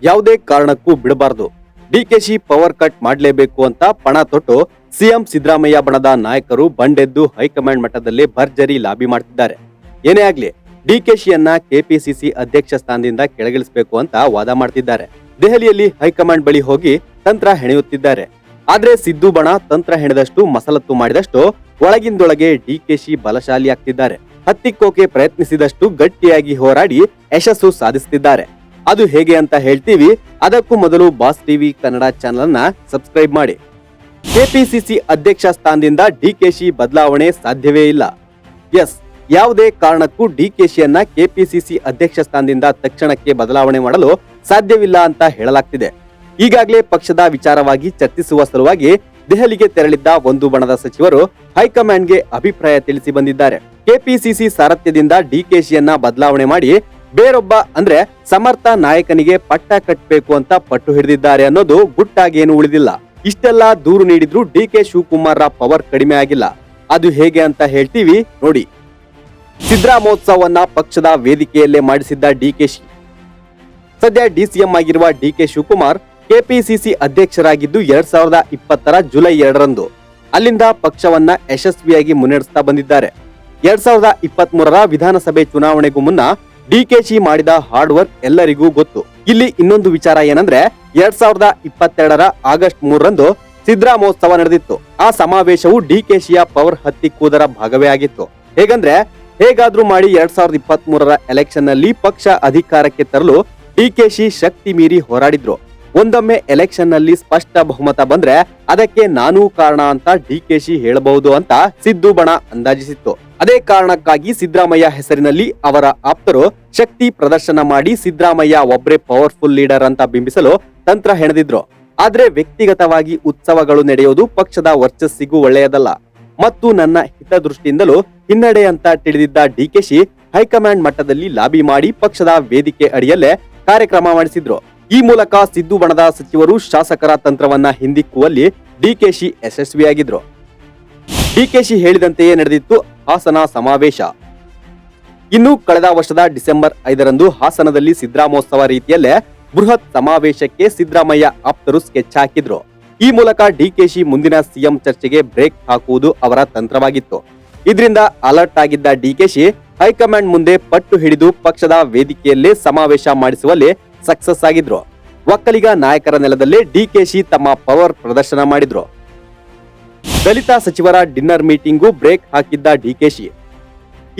ಯಾವುದೇ ಕಾರಣಕ್ಕೂ ಬಿಡಬಾರದು. ಡಿಕೆಶಿ ಪವರ್ ಕಟ್ ಮಾಡಲೇಬೇಕು ಅಂತ ಪಣ ತೊಟ್ಟು ಸಿಎಂ ಸಿದ್ದರಾಮಯ್ಯ ಬಣದ ನಾಯಕರು ಬಂಡೆದ್ದು ಹೈಕಮಾಂಡ್ ಮಟ್ಟದಲ್ಲಿ ಭರ್ಜರಿ ಲಾಬಿ ಮಾಡ್ತಿದ್ದಾರೆ. ಏನೇ ಆಗ್ಲಿ ಡಿಕೆಶಿಯನ್ನ ಕೆಪಿಸಿಸಿ ಅಧ್ಯಕ್ಷ ಸ್ಥಾನದಿಂದ ಕೆಳಗಿಳಿಸಬೇಕು ಅಂತ ವಾದ ಮಾಡ್ತಿದ್ದಾರೆ. ದೆಹಲಿಯಲ್ಲಿ ಹೈಕಮಾಂಡ್ ಬಳಿ ಹೋಗಿ ತಂತ್ರ ಹೆಣೆಯುತ್ತಿದ್ದಾರೆ. ಆದ್ರೆ ಸಿದ್ದು ಬಣ ತಂತ್ರ ಹೆಣೆದಷ್ಟು ಮಸಲತ್ತು ಮಾಡಿದಷ್ಟು ಒಳಗಿಂದೊಳಗೆ ಡಿಕೆಶಿ ಬಲಶಾಲಿ ಆಗ್ತಿದ್ದಾರೆ. ಹತ್ತಿಕ್ಕೋಕೆ ಪ್ರಯತ್ನಿಸಿದಷ್ಟು ಗಟ್ಟಿಯಾಗಿ ಹೋರಾಡಿ ಯಶಸ್ಸು ಸಾಧಿಸುತ್ತಿದ್ದಾರೆ. ಅದು ಹೇಗೆ ಅಂತ ಹೇಳ್ತೀವಿ. ಅದಕ್ಕೂ ಮೊದಲು ಬಾಸ್ ಟಿವಿ ಕನ್ನಡ ಚಾನೆಲ್ ಅನ್ನ ಸಬ್ಸ್ಕ್ರೈಬ್ ಮಾಡಿ. ಕೆಪಿಸಿಸಿ ಅಧ್ಯಕ್ಷ ಸ್ಥಾನದಿಂದ ಡಿಕೆಶಿ ಬದಲಾವಣೆ ಸಾಧ್ಯವೇ ಇಲ್ಲ. ಎಸ್, ಯಾವುದೇ ಕಾರಣಕ್ಕೂ ಡಿಕೆಶಿಯನ್ನ ಕೆಪಿಸಿಸಿ ಅಧ್ಯಕ್ಷ ಸ್ಥಾನದಿಂದ ತಕ್ಷಣಕ್ಕೆ ಬದಲಾವಣೆ ಮಾಡಲು ಸಾಧ್ಯವಿಲ್ಲ ಅಂತ ಹೇಳಲಾಗ್ತಿದೆ. ಈಗಾಗಲೇ ಪಕ್ಷದ ವಿಚಾರವಾಗಿ ಚರ್ಚಿಸುವ ಸಲುವಾಗಿ ದೆಹಲಿಗೆ ತೆರಳಿದ್ದ ಒಂದು ಬಣದ ಸಚಿವರು ಹೈಕಮಾಂಡ್ಗೆ ಅಭಿಪ್ರಾಯ ತಿಳಿಸಿ ಬಂದಿದ್ದಾರೆ. ಕೆಪಿಸಿಸಿ ಸಾರಥ್ಯದಿಂದ ಡಿಕೆಶಿಯನ್ನ ಬದಲಾವಣೆ ಮಾಡಿ ಬೇರೊಬ್ಬ ಅಂದ್ರೆ ಸಮರ್ಥ ನಾಯಕನಿಗೆ ಪಟ್ಟ ಕಟ್ಟಬೇಕು ಅಂತ ಪಟ್ಟು ಹಿಡಿದಿದ್ದಾರೆ ಅನ್ನೋದು ಗುಟ್ಟಾಗೇನು ಉಳಿದಿಲ್ಲ. ಇಷ್ಟೆಲ್ಲ ದೂರು ನೀಡಿದ್ರು ಡಿಕೆ ಶಿವಕುಮಾರ್ ಪವರ್ ಕಡಿಮೆ ಆಗಿಲ್ಲ. ಅದು ಹೇಗೆ ಅಂತ ಹೇಳ್ತೀವಿ ನೋಡಿ. ಸಿದ್ದರಾಮೋತ್ಸವವನ್ನ ಪಕ್ಷದ ವೇದಿಕೆಯಲ್ಲೇ ಮಾಡಿಸಿದ್ದ ಡಿಕೆಶಿ. ಸದ್ಯ ಡಿಸಿಎಂ ಆಗಿರುವ ಡಿಕೆ ಶಿವಕುಮಾರ್ ಕೆಪಿಸಿಸಿ ಅಧ್ಯಕ್ಷರಾಗಿದ್ದು 2020 ಜುಲೈ 2ರಂದು ಅಲ್ಲಿಂದ ಪಕ್ಷವನ್ನ ಯಶಸ್ವಿಯಾಗಿ ಮುನ್ನಡೆಸ್ತಾ ಬಂದಿದ್ದಾರೆ. 2023 ವಿಧಾನಸಭೆ ಚುನಾವಣೆಗೂ ಮುನ್ನ ಡಿಕೆಶಿ ಮಾಡಿದ ಹಾರ್ಡ್ ವರ್ಕ್ ಎಲ್ಲರಿಗೂ ಗೊತ್ತು. ಇಲ್ಲಿ ಇನ್ನೊಂದು ವಿಚಾರ ಏನಂದ್ರೆ 2022 ಆಗಸ್ಟ್ 3ರಂದು ಸಿದ್ದರಾಮೋತ್ಸವ ನಡೆದಿತ್ತು. ಆ ಸಮಾವೇಶವು ಡಿಕೆಶಿಯ ಪವರ್ ಹತ್ತಿಕ್ಕುವುದರ ಭಾಗವೇ ಆಗಿತ್ತು. ಹೇಗಂದ್ರೆ ಹೇಗಾದ್ರೂ ಮಾಡಿ 2023 ಎಲೆಕ್ಷನ್ ನಲ್ಲಿ ಪಕ್ಷ ಅಧಿಕಾರಕ್ಕೆ ತರಲು ಡಿಕೆಶಿ ಶಕ್ತಿ ಮೀರಿ ಹೋರಾಡಿದ್ರು. ಒಂದೊಮ್ಮೆ ಎಲೆಕ್ಷನ್ ನಲ್ಲಿ ಸ್ಪಷ್ಟ ಬಹುಮತ ಬಂದ್ರೆ ಅದಕ್ಕೆ ನಾನೂ ಕಾರಣ ಅಂತ ಡಿಕೆಶಿ ಹೇಳಬಹುದು ಅಂತ ಸಿದ್ದು ಬಣ ಅಂದಾಜಿಸಿತ್ತು. ಅದೇ ಕಾರಣಕ್ಕಾಗಿ ಸಿದ್ದರಾಮಯ್ಯ ಹೆಸರಿನಲ್ಲಿ ಅವರ ಆಪ್ತರು ಶಕ್ತಿ ಪ್ರದರ್ಶನ ಮಾಡಿ ಸಿದ್ದರಾಮಯ್ಯ ಒಬ್ರೇ ಪವರ್ಫುಲ್ ಲೀಡರ್ ಅಂತ ಬಿಂಬಿಸಲು ತಂತ್ರ ಹೆಣೆದಿದ್ರು. ಆದ್ರೆ ವ್ಯಕ್ತಿಗತವಾಗಿ ಉತ್ಸವಗಳು ನಡೆಯೋದು ಪಕ್ಷದ ವರ್ಚಸ್ಸಿಗೂ ಒಳ್ಳೆಯದಲ್ಲ ಮತ್ತು ನನ್ನ ಹಿತದೃಷ್ಟಿಯಿಂದಲೂ ಹಿನ್ನಡೆ ಅಂತ ತಿಳಿದಿದ್ದ ಡಿಕೆಶಿ ಹೈಕಮಾಂಡ್ ಮಟ್ಟದಲ್ಲಿ ಲಾಬಿ ಮಾಡಿ ಪಕ್ಷದ ವೇದಿಕೆ ಅಡಿಯಲ್ಲೇ ಕಾರ್ಯಕ್ರಮ ಮಾಡಿಸಿದ್ರು. ಈ ಮೂಲಕ ಸಿದ್ದು ಬಣದ ಸಚಿವರು ಶಾಸಕರ ತಂತ್ರವನ್ನ ಹಿಂದಿಕ್ಕುವಲ್ಲಿ ಡಿಕೆಶಿ ಯಶಸ್ವಿಯಾಗಿದ್ರು. ಡಿಕೆಶಿ ಹೇಳಿದಂತೆಯೇ ನಡೆದಿತ್ತು ಹಾಸನ ಸಮಾವೇಶ. ಇನ್ನು ಕಳೆದ ವರ್ಷದ ಡಿಸೆಂಬರ್ 5ರಂದು ಹಾಸನದಲ್ಲಿ ಸಿದ್ದರಾಮೋತ್ಸವ ರೀತಿಯಲ್ಲೇ ಬೃಹತ್ ಸಮಾವೇಶಕ್ಕೆ ಸಿದ್ದರಾಮಯ್ಯ ಆಪ್ತರು ಸ್ಕೆಚ್ ಹಾಕಿದ್ರು. ಈ ಮೂಲಕ ಡಿಕೆಶಿ ಮುಂದಿನ ಸಿಎಂ ಚರ್ಚೆಗೆ ಬ್ರೇಕ್ ಹಾಕುವುದು ಅವರ ತಂತ್ರವಾಗಿತ್ತು. ಇದರಿಂದ ಅಲರ್ಟ್ ಆಗಿದ್ದ ಡಿಕೆಶಿ ಹೈಕಮಾಂಡ್ ಮುಂದೆ ಪಟ್ಟು ಹಿಡಿದು ಪಕ್ಷದ ವೇದಿಕೆಯಲ್ಲೇ ಸಮಾವೇಶ ಮಾಡಿಸುವಲ್ಲಿ ಸಕ್ಸಸ್ ಆಗಿದ್ರು. ಒಕ್ಕಲಿಗ ನಾಯಕರ ನೆಲದಲ್ಲೇ ಡಿಕೆಶಿ ತಮ್ಮ ಪವರ್ ಪ್ರದರ್ಶನ ಮಾಡಿದ್ರು. ದಲಿತ ಸಚಿವರ ಡಿನ್ನರ್ ಮೀಟಿಂಗೂ ಬ್ರೇಕ್ ಹಾಕಿದ್ದ ಡಿಕೆಶಿ.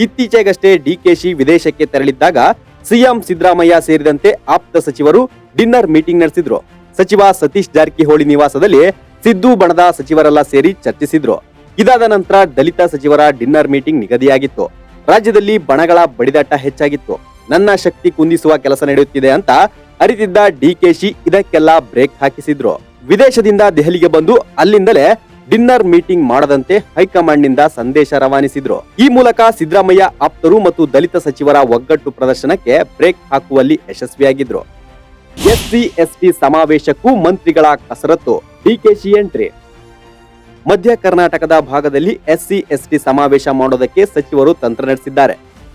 ಇತ್ತೀಚೆಗಷ್ಟೇ ಡಿಕೆಶಿ ವಿದೇಶಕ್ಕೆ ತೆರಳಿದ್ದಾಗ ಸಿಎಂ ಸಿದ್ದರಾಮಯ್ಯ ಸೇರಿದಂತೆ ಆಪ್ತ ಸಚಿವರು ಡಿನ್ನರ್ ಮೀಟಿಂಗ್ ನಡೆಸಿದ್ರು. ಸಚಿವ ಸತೀಶ್ ಜಾರಕಿಹೊಳಿ ನಿವಾಸದಲ್ಲಿ ಸಿದ್ದು ಬಣದ ಸಚಿವರೆಲ್ಲ ಸೇರಿ ಚರ್ಚಿಸಿದ್ರು. ಇದಾದ ನಂತರ ದಲಿತ ಸಚಿವರ ಡಿನ್ನರ್ ಮೀಟಿಂಗ್ ನಿಗದಿಯಾಗಿತ್ತು. ರಾಜ್ಯದಲ್ಲಿ ಬಣಗಳ ಬಡಿದಾಟ ಹೆಚ್ಚಾಗಿತ್ತು. ನನ್ನ ಶಕ್ತಿ ಕುಂದಿಸುವ ಕೆಲಸ ನಡೆಯುತ್ತಿದೆ ಅಂತ ಅರಿತಿದ್ದ ಡಿಕೆಶಿ ಇದಕ್ಕೆಲ್ಲ ಬ್ರೇಕ್ ಹಾಕಿಸಿದ್ರು. ವಿದೇಶದಿಂದ ದೆಹಲಿಗೆ ಬಂದು ಅಲ್ಲಿಂದಲೇ ಡಿನ್ನರ್ ಮೀಟಿಂಗ್ ಮಾಡದಂತೆ ಹೈಕಮಾಂಡ್ ನಿಂದ ಸಂದೇಶ ರವಾನಿಸಿದ್ರು. ಈ ಮೂಲಕ ಸಿದ್ದರಾಮಯ್ಯ ಆಪ್ತರು ಮತ್ತು ದಲಿತ ಸಚಿವರ ಒಗ್ಗಟ್ಟು ಪ್ರದರ್ಶನಕ್ಕೆ ಬ್ರೇಕ್ ಹಾಕುವಲ್ಲಿ ಯಶಸ್ವಿಯಾಗಿದ್ರು. ಎಸ್ಸಿ ಎಸ್ಟಿ ಸಮಾವೇಶಕ್ಕೂ ಮಂತ್ರಿಗಳ ಕಸರತ್ತು, ಡಿಕೆಶಿ ಎಂಟ್ರಿ. ಮಧ್ಯ ಕರ್ನಾಟಕದ ಭಾಗದಲ್ಲಿ ಎಸ್ಸಿ ಎಸ್ಟಿ ಸಮಾವೇಶ ಮಾಡೋದಕ್ಕೆ ಸಚಿವರು ತಂತ್ರ ನಡೆಸಿದ್ದಾರೆ.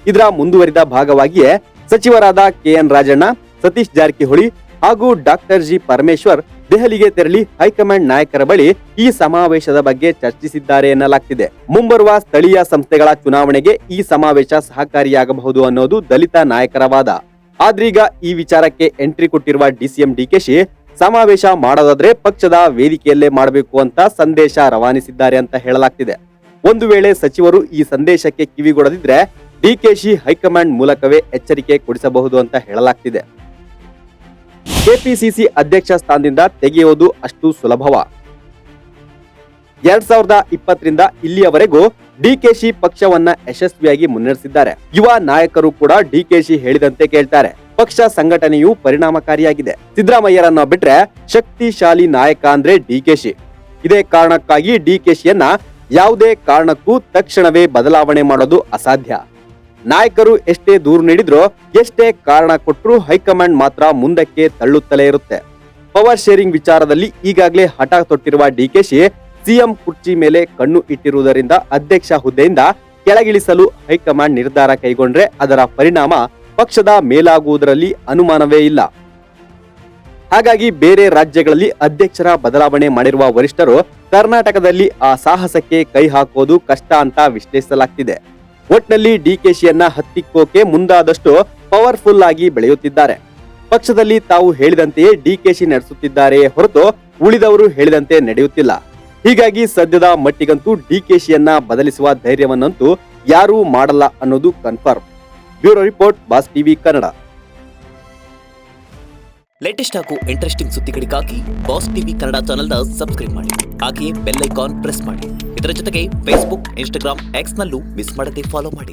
ಇದರ ಮುಂದುವರಿದ ಭಾಗವಾಗಿಯೇ ಸಚಿವರಾದ ಕೆಎನ್ ರಾಜಣ್ಣ, ಸತೀಶ್ ಜಾರಕಿಹೊಳಿ ಹಾಗೂ ಡಾಕ್ಟರ್ ಜಿ ಪರಮೇಶ್ವರ್ ದೆಹಲಿಗೆ ತೆರಳಿ ಹೈಕಮಾಂಡ್ ನಾಯಕರ ಬಳಿ ಈ ಸಮಾವೇಶದ ಬಗ್ಗೆ ಚರ್ಚಿಸಿದ್ದಾರೆ ಎನ್ನಲಾಗ್ತಿದೆ. ಮುಂಬರುವ ಸ್ಥಳೀಯ ಸಂಸ್ಥೆಗಳ ಚುನಾವಣೆಗೆ ಈ ಸಮಾವೇಶ ಸಹಕಾರಿಯಾಗಬಹುದು ಅನ್ನೋದು ದಲಿತ ನಾಯಕರ ವಾದ. ಆದ್ರೀಗ ಈ ವಿಚಾರಕ್ಕೆ ಎಂಟ್ರಿ ಕೊಟ್ಟಿರುವ ಡಿಸಿಎಂ ಡಿಕೆಶಿ ಸಮಾವೇಶ ಮಾಡೋದಾದ್ರೆ ಪಕ್ಷದ ವೇದಿಕೆಯಲ್ಲೇ ಮಾಡಬೇಕು ಅಂತ ಸಂದೇಶ ರವಾನಿಸಿದ್ದಾರೆ ಅಂತ ಹೇಳಲಾಗ್ತಿದೆ. ಒಂದು ವೇಳೆ ಸಚಿವರು ಈ ಸಂದೇಶಕ್ಕೆ ಕಿವಿಗೊಡದಿದ್ರೆ ಡಿಕೆಶಿ ಹೈಕಮಾಂಡ್ ಮೂಲಕವೇ ಎಚ್ಚರಿಕೆ ಕೊಡಿಸಬಹುದು ಅಂತ ಹೇಳಲಾಗ್ತಿದೆ. ಕೆಪಿಸಿಸಿ ಅಧ್ಯಕ್ಷ ಸ್ಥಾನದಿಂದ ತೆಗೆಯುವುದು ಅಷ್ಟು ಸುಲಭವ? 2020ರಿಂದ ಇಲ್ಲಿಯವರೆಗೂ ಡಿಕೆಶಿ ಪಕ್ಷವನ್ನ ಯಶಸ್ವಿಯಾಗಿ ಮುನ್ನಡೆಸಿದ್ದಾರೆ. ಯುವ ನಾಯಕರು ಕೂಡ ಡಿಕೆಶಿ ಹೇಳಿದಂತೆ ಕೇಳ್ತಾರೆ. ಪಕ್ಷ ಸಂಘಟನೆಯು ಪರಿಣಾಮಕಾರಿಯಾಗಿದೆ. ಸಿದ್ದರಾಮಯ್ಯರನ್ನ ಬಿಟ್ರೆ ಶಕ್ತಿಶಾಲಿ ನಾಯಕ ಅಂದ್ರೆ ಡಿಕೆಶಿ. ಇದೇ ಕಾರಣಕ್ಕಾಗಿ ಡಿಕೆಶಿಯನ್ನ ಯಾವುದೇ ಕಾರಣಕ್ಕೂ ತಕ್ಷಣವೇ ಬದಲಾವಣೆ ಮಾಡೋದು ಅಸಾಧ್ಯ. ನಾಯಕರು ಎಷ್ಟೇ ದೂರು ನೀಡಿದ್ರೋ, ಎಷ್ಟೇ ಕಾರಣ ಕೊಟ್ಟರು ಹೈಕಮಾಂಡ್ ಮಾತ್ರ ಮುಂದಕ್ಕೆ ತಳ್ಳುತ್ತಲೇ ಇರುತ್ತೆ. ಪವರ್ ಶೇರಿಂಗ್ ವಿಚಾರದಲ್ಲಿ ಈಗಾಗಲೇ ಹಠ ತೊಟ್ಟಿರುವ ಡಿಕೆಶಿ ಸಿಎಂ ಕುರ್ಚಿ ಮೇಲೆ ಕಣ್ಣು ಇಟ್ಟಿರುವುದರಿಂದ ಅಧ್ಯಕ್ಷ ಹುದ್ದೆಯಿಂದ ಕೆಳಗಿಳಿಸಲು ಹೈಕಮಾಂಡ್ ನಿರ್ಧಾರ ಕೈಗೊಂಡ್ರೆ ಅದರ ಪರಿಣಾಮ ಪಕ್ಷದ ಮೇಲಾಗುವುದರಲ್ಲಿ ಅನುಮಾನವೇ ಇಲ್ಲ. ಹಾಗಾಗಿ ಬೇರೆ ರಾಜ್ಯಗಳಲ್ಲಿ ಅಧ್ಯಕ್ಷರ ಬದಲಾವಣೆ ಮಾಡಿರುವ ವರಿಷ್ಠರು ಕರ್ನಾಟಕದಲ್ಲಿ ಆ ಸಾಹಸಕ್ಕೆ ಕೈ ಹಾಕೋದು ಕಷ್ಟ ಅಂತ ವಿಶ್ಲೇಷಿಸಲಾಗ್ತಿದೆ. ಒಟ್ನಲ್ಲಿ ಡಿಕೆಶಿಯನ್ನ ಹತ್ತಿಕ್ಕೋಕೆ ಮುಂದಾದಷ್ಟು ಪವರ್ಫುಲ್ ಆಗಿ ಬೆಳೆಯುತ್ತಿದ್ದಾರೆ. ಪಕ್ಷದಲ್ಲಿ ತಾವು ಹೇಳಿದಂತೆಯೇ ಡಿಕೆಶಿ ನಡೆಸುತ್ತಿದ್ದಾರೆಯೇ ಹೊರತು ಉಳಿದವರು ಹೇಳಿದಂತೆ ನಡೆಯುತ್ತಿಲ್ಲ. ಹೀಗಾಗಿ ಸದ್ಯದ ಮಟ್ಟಿಗಂತೂ ಡಿಕೆಶಿಯನ್ನ ಬದಲಿಸುವ ಧೈರ್ಯವನ್ನಂತೂ ಯಾರೂ ಮಾಡಲ್ಲ ಅನ್ನೋದು confirm. Bureau report, boss TV Kannada. Latest ಹಾಗೂ ಇಂಟ್ರೆಸ್ಟಿಂಗ್ ಸುದ್ದಿಗಳಿಗಾಗಿ ಬಾಸ್ ಟಿವಿ ಕನ್ನಡ ಚಾನೆಲ್ನ ಸಬ್ಸ್ಕ್ರೈಬ್ ಮಾಡಿ. ಹಾಗೆಯೇ ಬೆಲ್ ಐಕಾನ್ ಪ್ರೆಸ್ ಮಾಡಿ. ಇದರ ಜೊತೆಗೆ ಫೇಸ್ಬುಕ್, ಇನ್ಸ್ಟಾಗ್ರಾಮ್, ಎಕ್ಸ್ ನಲ್ಲೂ ಮಿಸ್ ಮಾಡದೆ ಫಾಲೋ ಮಾಡಿ.